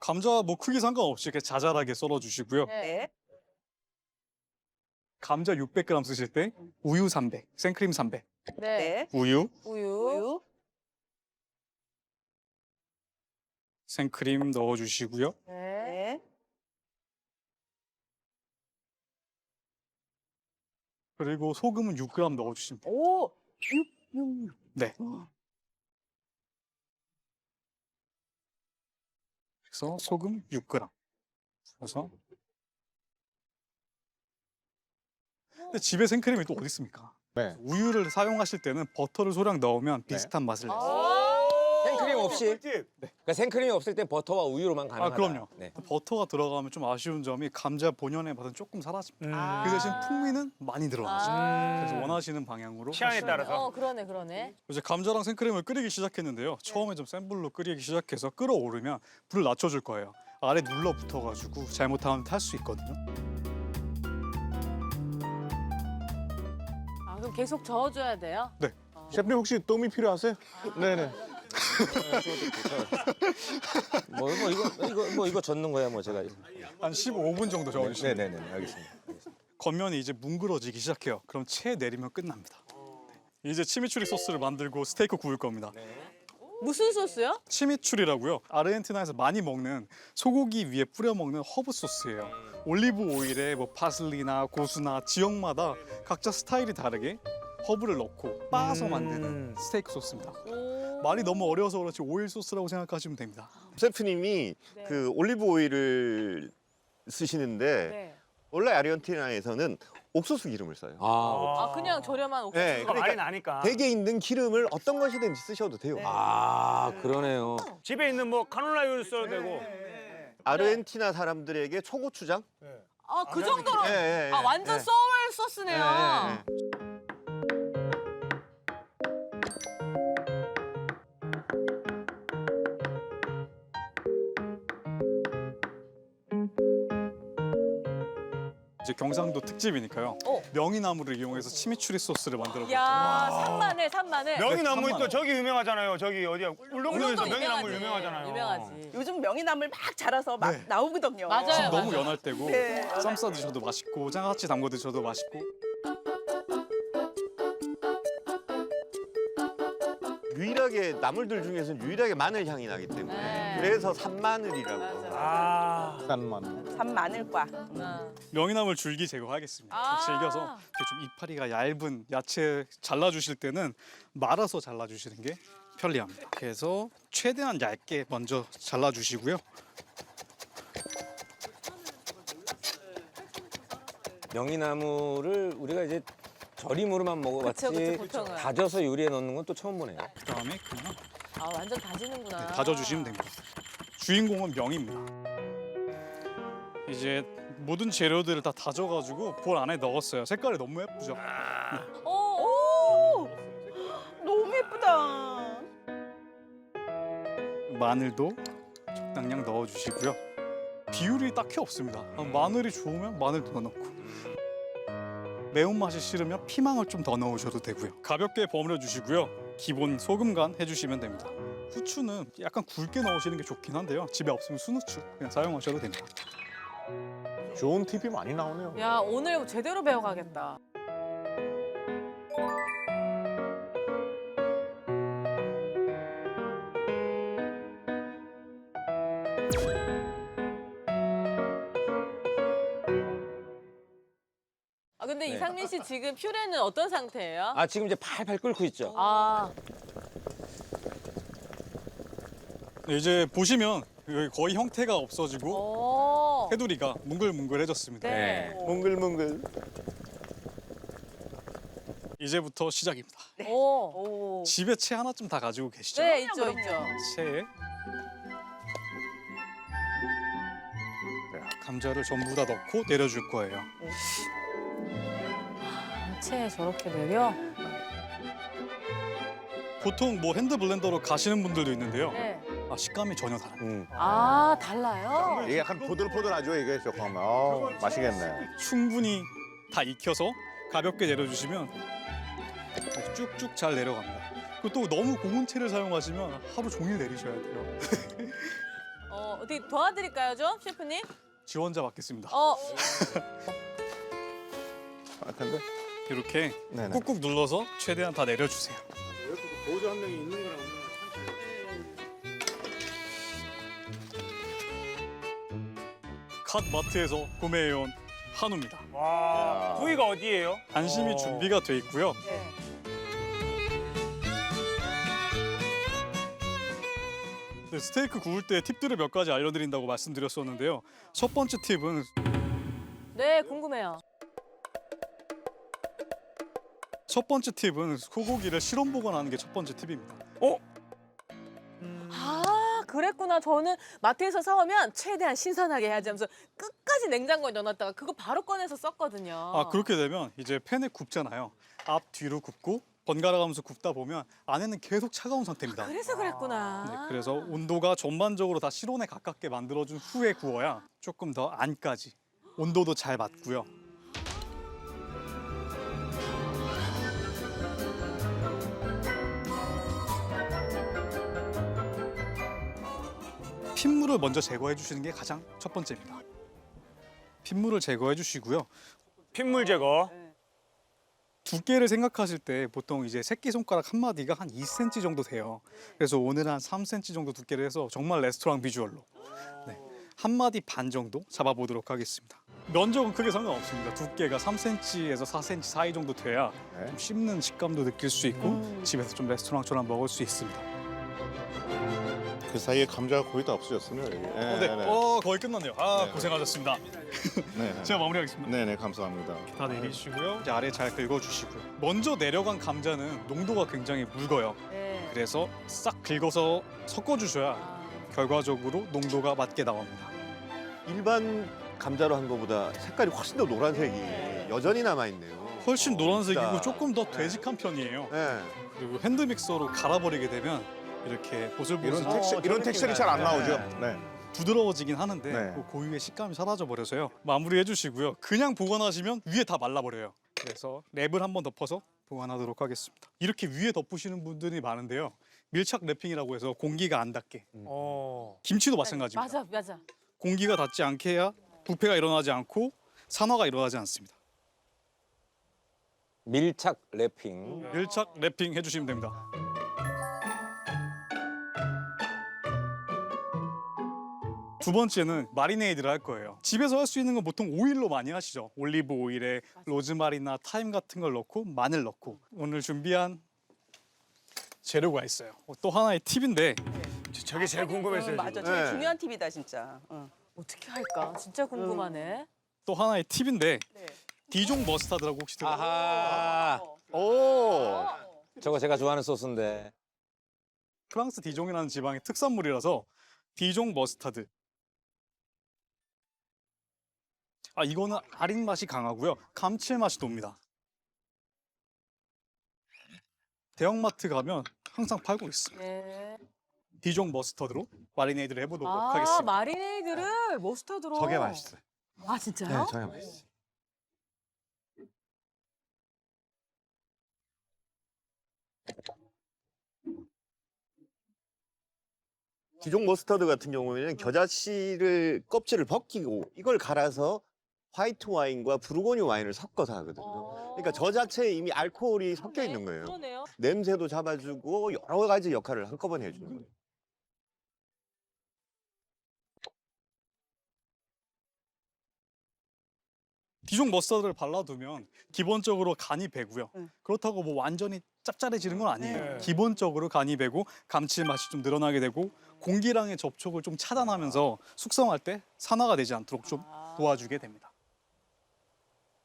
감자 뭐 크기 상관없이 이렇게 자잘하게 썰어주시고요. 네. 감자 600g 쓰실 때 우유 300, 생크림 300. 네. 네. 우유, 우유. 생크림 넣어주시고요. 네. 네. 그리고 소금은 6g 넣어주시면 돼요. 오. 네. 그래서 소금 6g. 그래서 근데 집에 생크림이 또 어디 있습니까? 네. 우유를 사용하실 때는 버터를 소량 넣으면 비슷한 맛을 내요. 생크림 없이? 그러니까 생크림이 없을 때 버터와 우유로만 가능하다. 그럼요. 네. 버터가 들어가면 좀 아쉬운 점이 감자 본연의 맛은 조금 사라집니다. 그 대신 풍미는 많이 들어가죠. 그래서 원하시는 방향으로 취향에 하시면 따라서. 그러네. 이제 감자랑 생크림을 끓이기 시작했는데요. 처음에 좀 센 불로 끓이기 시작해서 끓어오르면 불을 낮춰줄 거예요. 아래 눌러 붙어가지고 잘못하면 탈 수 있거든요. 아, 그럼 계속 저어줘야 돼요? 네. 셰프님 혹시 뜸이 필요하세요? 네네. 이거 젓는 거야 뭐 제가. 한 15분 정도 저어주시면 돼요. 네네네 알겠습니다. 겉면이 이제 뭉그러지기 시작해요. 그럼 채 내리면 끝납니다. 네. 이제 치미추리 소스를 만들고 스테이크 구울 겁니다. 무슨 소스요? 치미추리라고요. 아르헨티나에서 많이 먹는 소고기 위에 뿌려 먹는 허브 소스예요. 올리브 오일에 뭐 파슬리나 고수나 지역마다 각자 스타일이 다르게 허브를 넣고 빻아서 만드는 스테이크 소스입니다. 말이 너무 어려워서 그렇지 오일 소스라고 생각하시면 됩니다. 셰프님이 네. 그 올리브 오일을 쓰시는데 네. 원래 아르헨티나에서는 옥수수 기름을 써요. 아, 그냥 저렴한 옥수수. 네, 말이 그러니까 나니까. 댁에 있는 기름을 어떤 것이든지 쓰셔도 돼요. 그러네요. 집에 있는 뭐 카놀라유 써도 되고. 아르헨티나 사람들에게 초고추장? 아, 그 정도로. 예, 예, 예. 아, 완전 예. 소울 소스네요. 예, 예, 예. 이제 경상도 특집이니까요. 명이나무를 이용해서 치미추리 소스를 만들어 볼게요. 야, 산마늘. 명이나무 네, 또 저기 유명하잖아요. 저기 어디야? 울릉도에서 울릉도 명이나무 유명하지. 유명하잖아요. 유명하지. 요즘 명이나물 막 자라서 막 네. 나오거든요. 맞아요. 지금 너무 연할 때고 네. 쌈 싸 드셔도 맛있고 장아찌 담궈 드셔도 맛있고. 유일하게 나물들 중에서는 유일하게 마늘 향이 나기 때문에 네. 그래서 산마늘이라고. 맞아. 아. 싼만. 산 마늘과. 명이나물 줄기 제거하겠습니다. 아. 질겨서 이렇게 좀 이파리가 얇은 야채 잘라주실 때는 말아서 잘라주시는 게 편리합니다. 그래서 최대한 얇게 먼저 잘라주시고요. 명이나무를 우리가 이제 절임으로만 먹어봤지 그쵸, 보통은. 다져서 요리에 넣는 건 또 처음 보네요. 그다음에 그냥 아, 완전 다지는구나. 다져주시면 됩니다. 주인공은 명입니다. 이제 모든 재료들을 다 다져가지고 볼 안에 넣었어요. 색깔이 너무 예쁘죠? 오! 너무 예쁘다. 마늘도 적당량 넣어주시고요. 비율이 딱히 없습니다. 마늘이 좋으면 마늘도 더 넣고 매운맛이 싫으면 피망을 좀 더 넣으셔도 되고요. 가볍게 버무려 주시고요. 기본 소금 간 해주시면 됩니다. 후추는 약간 굵게 넣으시는 게 좋긴 한데요. 집에 없으면 순후추 그냥 사용하셔도 됩니다. 좋은 팁이 많이 나오네요. 야, 오늘 제대로 배워가겠다. 아, 근데 이상민 씨 지금 퓨레는 어떤 상태예요? 아 지금 이제 팔팔 끓고 있죠. 아, 네, 이제 보시면 여기 거의 형태가 없어지고 오. 테두리가 뭉글뭉글해졌습니다. 네. 몽글몽글. 이제부터 시작입니다. 오. 오. 집에 채 하나쯤 다 가지고 계시죠? 네, 있죠, 그럼요. 있죠. 채에 감자를 전부 다 넣고 내려줄 거예요. 채 저렇게 내려? 보통 뭐 핸드 블렌더로 가시는 분들도 있는데요. 네. 식감이 전혀 다릅니다. 아, 달라요? 이게 약간 포들포들하죠 이게 조금. 맛있겠네. 충분히 다 익혀서 가볍게 내려주시면 쭉쭉 잘 내려갑니다. 그리고 또 너무 고운 채를 사용하시면 하루 종일 내리셔야 돼요. 어디 도와드릴까요, 좀 셰프님? 지원자 받겠습니다. 아, 근데 이렇게 네네. 꾹꾹 눌러서 최대한 다 내려주세요. 보호자 한 명이 있는 거랑 컷마트에서 구매해온 한우입니다. 와, 부위가 어디예요? 안심이 준비가 돼 있고요. 네, 스테이크 구울 때 팁들을 몇 가지 알려드린다고 말씀드렸었는데요. 첫 번째 팁은 네, 궁금해요. 소고기를 실온 보관하는 게 첫 번째 팁입니다. 아, 그랬구나. 저는 마트에서 사오면 최대한 신선하게 해야지 하면서 끝까지 냉장고에 넣어놨다가 그거 바로 꺼내서 썼거든요. 아, 그렇게 되면 이제 팬에 굽잖아요. 앞 뒤로 굽고 번갈아 가면서 굽다 보면 안에는 계속 차가운 상태입니다. 그래서 그랬구나. 네, 그래서 온도가 전반적으로 다 실온에 가깝게 만들어준 후에 구워야 조금 더 안까지 온도도 잘 맞고요. 핏물을 먼저 제거해 주시는 게 가장 첫 번째입니다. 핏물을 제거해 주시고요. 핏물 제거. 두께를 생각하실 때 보통 이제 새끼손가락 한 마디가 한 2cm 정도 돼요. 그래서 오늘은 한 3cm 정도 두께를 해서 정말 레스토랑 비주얼로 한 마디 반 정도 잡아보도록 하겠습니다. 면적은 크게 상관없습니다. 두께가 3cm에서 4cm 사이 정도 돼야 네. 좀 씹는 식감도 느낄 수 있고 집에서 좀 레스토랑처럼 먹을 수 있습니다. 그 사이에 감자가 거의 다 없어졌어요. 여기. 거의 끝났네요. 네. 고생하셨습니다. 네. 제가 마무리하겠습니다. 네네 감사합니다. 다 내리시고요. 이제 아래 잘 긁어주시고요. 먼저 내려간 감자는 농도가 굉장히 묽어요. 네. 그래서 싹 긁어서 섞어주셔야 결과적으로 농도가 맞게 나옵니다. 일반 감자로 한 거보다 색깔이 훨씬 더 노란색이 여전히 남아 있네요. 훨씬 노란색이고 진짜. 조금 더 되직한 편이에요. 네. 그리고 핸드믹서로 갈아버리게 되면 이렇게 보슬보슬 이런 텍스처리 잘 안 나오죠. 네. 부드러워지긴 하는데 네. 그 고유의 식감이 사라져 버려서요. 마무리해 주시고요. 그냥 보관하시면 위에 다 말라버려요. 그래서 랩을 한번 덮어서 보관하도록 하겠습니다. 이렇게 위에 덮으시는 분들이 많은데요. 밀착 랩핑이라고 해서 공기가 안 닿게. 김치도 마찬가지입니다. 맞아. 공기가 닿지 않게 해야 부패가 일어나지 않고 산화가 일어나지 않습니다. 밀착 랩핑. 밀착 랩핑 해주시면 됩니다. 두 번째는 마리네이드를 할 거예요. 집에서 할 수 있는 건 보통 오일로 많이 하시죠. 올리브 오일에 로즈마리나 타임 같은 걸 넣고 마늘 넣고. 오늘 준비한 재료가 있어요. 또 하나의 팁인데 저게 제일 궁금했어요. 맞아, 지금. 제일 네. 중요한 팁이다 진짜. 어떻게 할까? 진짜 궁금하네. 또 하나의 팁인데 네. 디종 머스타드라고 혹시 들어보셨어요? 아하. 오. 저거 제가 좋아하는 소스인데. 프랑스 디종이라는 지방의 특산물이라서 디종 머스타드. 이거는 아린 맛이 강하고요. 감칠맛이 돕니다. 대형마트 가면 항상 팔고 있습니다. 네. 디종 머스터드로 마리네이드를 해보도록 아, 하겠습니다. 마리네이드를 머스타드로. 저게 맛있어요. 아, 진짜요? 네, 저게 맛있어요. 디종 머스터드 같은 경우에는 겨자씨를 껍질을 벗기고 이걸 갈아서 화이트 와인과 부르고뉴 와인을 섞어서 하거든요. 그러니까 저 자체에 이미 알코올이 섞여 있는 거예요. 그러네요. 냄새도 잡아주고 여러 가지 역할을 한꺼번에 해주는 거예요. 디종 머스터드를 발라두면 기본적으로 간이 배고요. 그렇다고 뭐 완전히 짭짤해지는 건 아니에요. 기본적으로 간이 배고 감칠맛이 좀 늘어나게 되고 공기랑의 접촉을 좀 차단하면서 숙성할 때 산화가 되지 않도록 좀 도와주게 됩니다.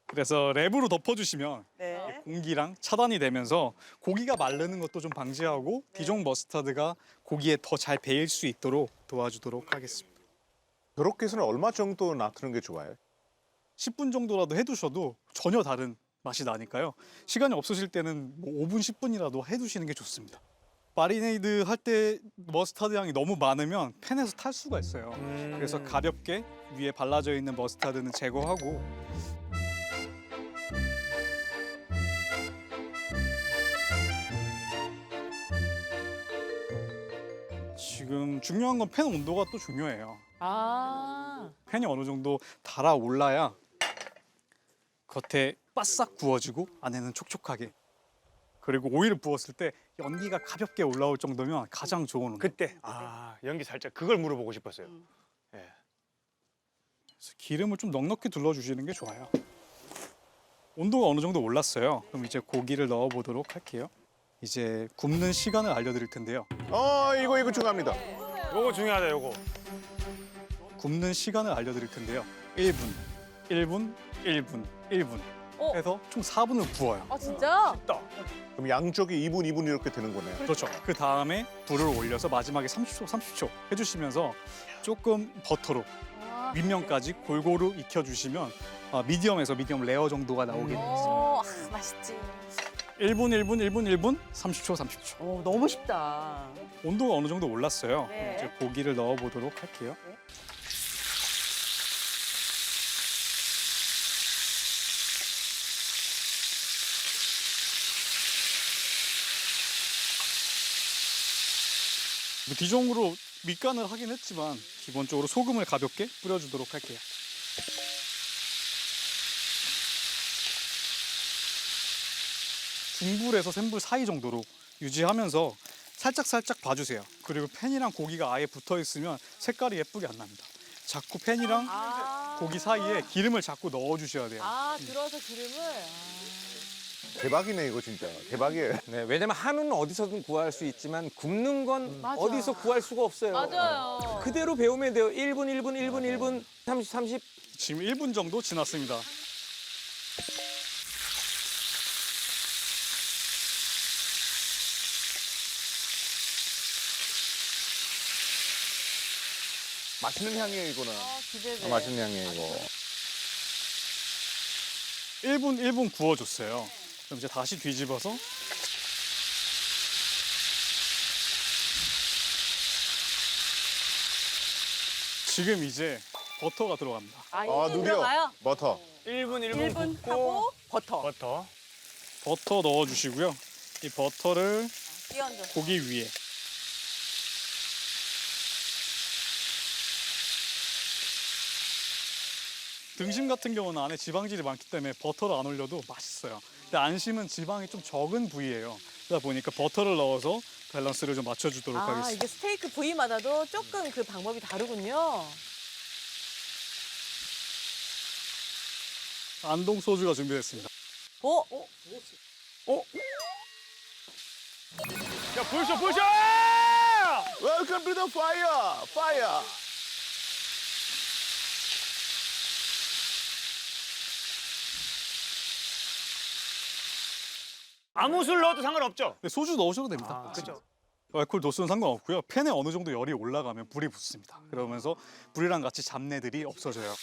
그래서 랩으로 덮어주시면 네. 공기랑 차단이 되면서 고기가 마르는 것도 좀 방지하고 디종 머스타드가 고기에 더 잘 배일 수 있도록 도와주도록 하겠습니다. 그렇게 해서는 얼마 정도 놔두는 게 좋아요? 10분 정도라도 해두셔도 전혀 다른 맛이 나니까요. 시간이 없으실 때는 뭐 5분, 10분이라도 해두시는 게 좋습니다. 마리네이드 할 때 머스타드 향이 너무 많으면 팬에서 탈 수가 있어요. 그래서 가볍게 위에 발라져 있는 머스타드는 제거하고 지금 중요한 건 팬 온도가 또 중요해요. 아. 팬이 어느 정도 달아올라야 겉에 바싹 구워지고 안에는 촉촉하게. 그리고 오이를 부었을 때 연기가 가볍게 올라올 정도면 가장 좋은 온도. 그때 연기 살짝 그걸 물어보고 싶었어요. 예. 그래서 기름을 좀 넉넉히 둘러주시는 게 좋아요. 온도가 어느 정도 올랐어요. 그럼 이제 고기를 넣어보도록 할게요. 이제 굽는 시간을 알려드릴 텐데요. 이거 중요합니다. 요거 중요하다 요거. 굽는 시간을 알려드릴 텐데요. 1분, 1분, 1분, 1분 어? 해서 총 4분을 구워요. 아 진짜? 그럼 양쪽이 2분, 2분 이렇게 되는 거네. 그렇죠. 그 다음에 불을 올려서 마지막에 30초, 30초 해주시면서 조금 버터로 아. 윗면까지 골고루 익혀주시면 미디엄에서 미디엄 레어 정도가 나오게 되어 있어요. 맛있지. 1분, 1분, 1분, 1분, 30초, 30초. 너무 쉽다. 온도가 어느 정도 올랐어요. 네. 이제 고기를 넣어보도록 할게요. 디종으로 밑간을 하긴 했지만 기본적으로 소금을 가볍게 뿌려주도록 할게요. 중불에서 센불 사이 정도로 유지하면서 살짝 봐주세요. 그리고 팬이랑 고기가 아예 붙어 있으면 색깔이 예쁘게 안 납니다. 자꾸 팬이랑 아. 고기 사이에 기름을 자꾸 넣어주셔야 돼요. 아 들어서 기름을. 대박이네 이거 진짜. 대박이에요. 네, 왜냐면 한우는 어디서든 구할 수 있지만 굽는 건 맞아. 어디서 구할 수가 없어요. 맞아요. 그대로 배우면 돼요. 1분, 1분, 1분, 1분, 30, 30. 지금 1분 정도 지났습니다. 맛있는 향이에요 이거는. 기대돼. 맛있는 향이에요 이거. 1분 구워줬어요. 그럼 이제 다시 뒤집어서 지금 이제 버터가 들어갑니다. 이거 누려. 들어가요? 버터. 1분 1분 굽고 하고 버터. 버터. 버터 넣어주시고요. 이 버터를 끼얹어. 고기 위에 등심 같은 경우는 안에 지방질이 많기 때문에 버터를 안 올려도 맛있어요. 근데 안심은 지방이 좀 적은 부위예요. 그러다 보니까 버터를 넣어서 밸런스를 좀 맞춰주도록 아 하겠습니다. 이게 스테이크 부위마다도 조금 그 방법이 다르군요. 안동 소주가 준비됐습니다. 어? 야 불쇼! Welcome to the fire. Fire. 아무 술 넣어도 상관없죠? 근데 소주 넣으셔도 됩니다. 그죠. 알코올 도수는 상관없고요. 팬에 어느 정도 열이 올라가면 불이 붙습니다. 그러면서 불이랑 같이 잡내들이 없어져요.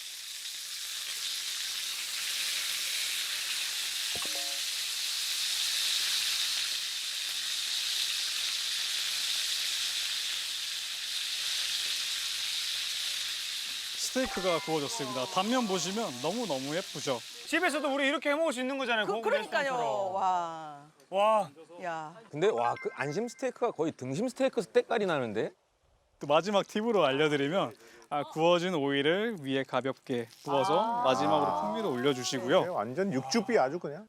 스테이크가 구워졌습니다. 단면 보시면 너무너무 예쁘죠? 집에서도 우리 이렇게 해 먹을 수 있는 거잖아요. 고급 그러니까요. 레스토랑처럼. 와. 와. 야. 근데 와, 그 안심 스테이크가 거의 등심 스테이크 때깔이 나는데? 또 마지막 팁으로 알려드리면 구워진 오일을 위에 가볍게 부어서 마지막으로 풍미를 올려주시고요. 완전 육즙이 아주 그냥.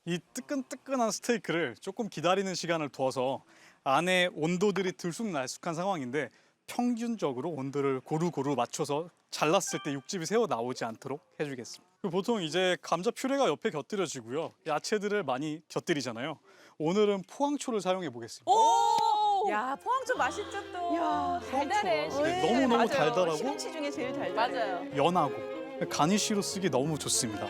이 뜨끈뜨끈한 스테이크를 조금 기다리는 시간을 두어서 안에 온도들이 들쑥날쑥한 상황인데 평균적으로 온도를 고루고루 맞춰서 잘랐을 때 육즙이 새어 나오지 않도록 해주겠습니다. 그리고 보통 이제 감자 퓨레가 옆에 곁들여지고요. 야채들을 많이 곁들이잖아요. 오늘은 포항초를 사용해 보겠습니다. 오! 야 포항초 맛있죠 또. 야, 달달해. 네, 너무너무 맞아요. 달달하고 시금치 중에 제일 달달해. 맞아요. 연하고 가니쉬로 쓰기 너무 좋습니다.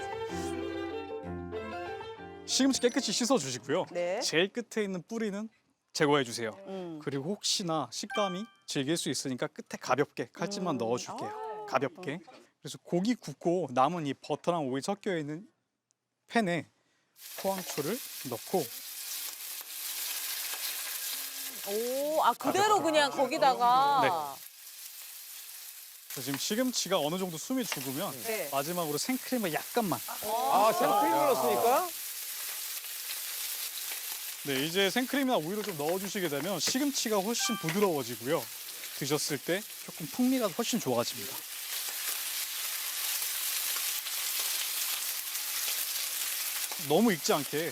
시금치 깨끗이 씻어주시고요. 네. 제일 끝에 있는 뿌리는 제거해 주세요. 음. 그리고 혹시나 식감이 질길 수 있으니까 끝에 가볍게 칼집만 넣어줄게요. 가볍게. 그래서 고기 굽고 남은 이 버터랑 오일 섞여 있는 팬에 포항초를 넣고 오, 그대로 그냥 거기다가. 네. 지금 시금치가 어느 정도 숨이 죽으면 네. 마지막으로 생크림을 약간만. 아, 생크림 넣었으니까? 네, 이제 생크림이나 우유를 좀 넣어주시게 되면 시금치가 훨씬 부드러워지고요. 드셨을 때 조금 풍미가 훨씬 좋아집니다. 너무 익지 않게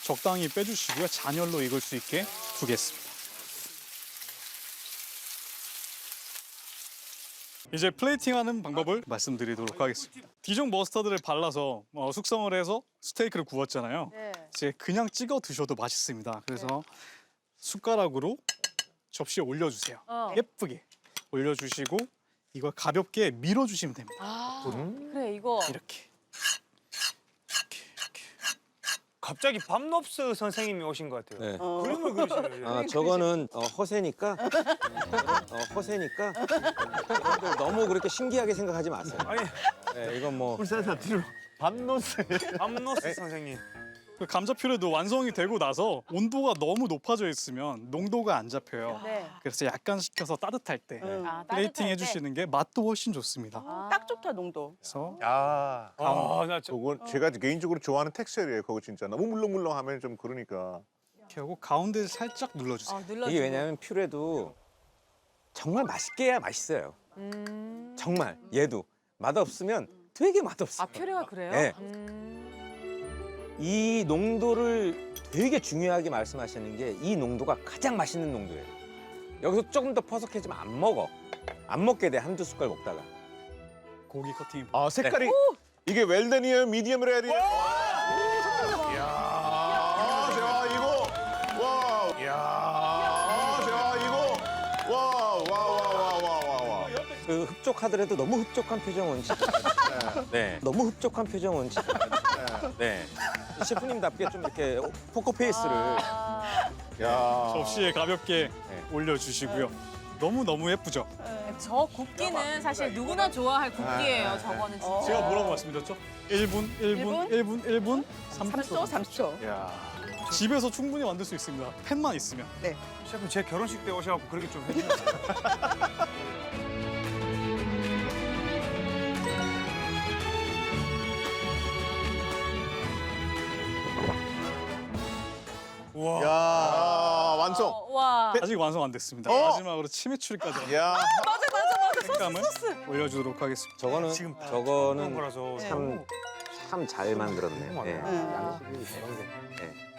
적당히 빼주시고요. 잔열로 익을 수 있게 두겠습니다. 이제 플레이팅하는 방법을 말씀드리도록 하겠습니다. 디종 머스타드를 발라서 숙성을 해서 스테이크를 구웠잖아요. 네. 이제 그냥 찍어 드셔도 맛있습니다. 그래서 숟가락으로 접시에 올려주세요. 예쁘게 올려주시고 이걸 가볍게 밀어주시면 됩니다. 아, 그래 이거. 이렇게. 갑자기 밤롭스 선생님이 오신 것 같아요. 네. 그림을 그리시네요. 아 저거는 허세니까 허세니까 여러분들 너무 그렇게 신기하게 생각하지 마세요. 아니 네, 이건 뭐 울산사 뒤로 밤노스. 밤로스 선생님. 그 감자 퓨레도 완성이 되고 나서 온도가 너무 높아져 있으면 농도가 안 잡혀요. 네. 그래서 약간 식혀서 따뜻할 때 아, 플레이팅 따뜻할 때? 해주시는 게 맛도 훨씬 좋습니다. 딱 좋다 농도. 그래서 야. 나 그건 제가 개인적으로 좋아하는 텍스처리예요. 그거 진짜 너무 물렁물렁하면 좀 그러니까. 이렇게 하고 가운데를 살짝 눌러주세요. 눌러주고. 이게 왜냐면 퓨레도 정말 맛있게 해야 맛있어요. 정말 얘도 맛없으면 되게 맛없어요. 아 퓨레가 그래요? 네. 이 농도를 되게 중요하게 말씀하시는 게 이 농도가 가장 맛있는 농도예요. 여기서 조금 더 퍼석해지면 안 먹어. 안 먹게 돼, 한두 숟갈 먹다가. 고기 커팅. 아 색깔이 이게 웰던이에요, 미디엄 레어이에요. 이야, 자 이거 와, 이야, 자 이거 와. 그 흡족하더라도 너무 흡족한 표정은 진짜. 네. 너무 흡족한 표정은 진짜. 네. 셰프님답게 좀 이렇게 포커 페이스를. 야, 접시에 가볍게 네. 올려주시고요. 너무 예쁘죠? 저 굽기는 사실 누구나 좋아할 굽기예요. 저거는 진짜. 제가 뭐라고 말씀드렸죠? 1분, 3초. 3초. 야. 집에서 충분히 만들 수 있습니다. 팬만 있으면. 셰프 제 결혼식 때 오셔갖고 그렇게 좀 해주세요. 우와. 야, 완성. 와. 아직 완성 안 됐습니다. 어? 마지막으로 치매추리까지 야, 색감을 올려주도록 하겠습니다. 저거는 지금 그런 저거는 거라서 참 잘 만들었네. 네. 응. 양식이 이런 게. 네.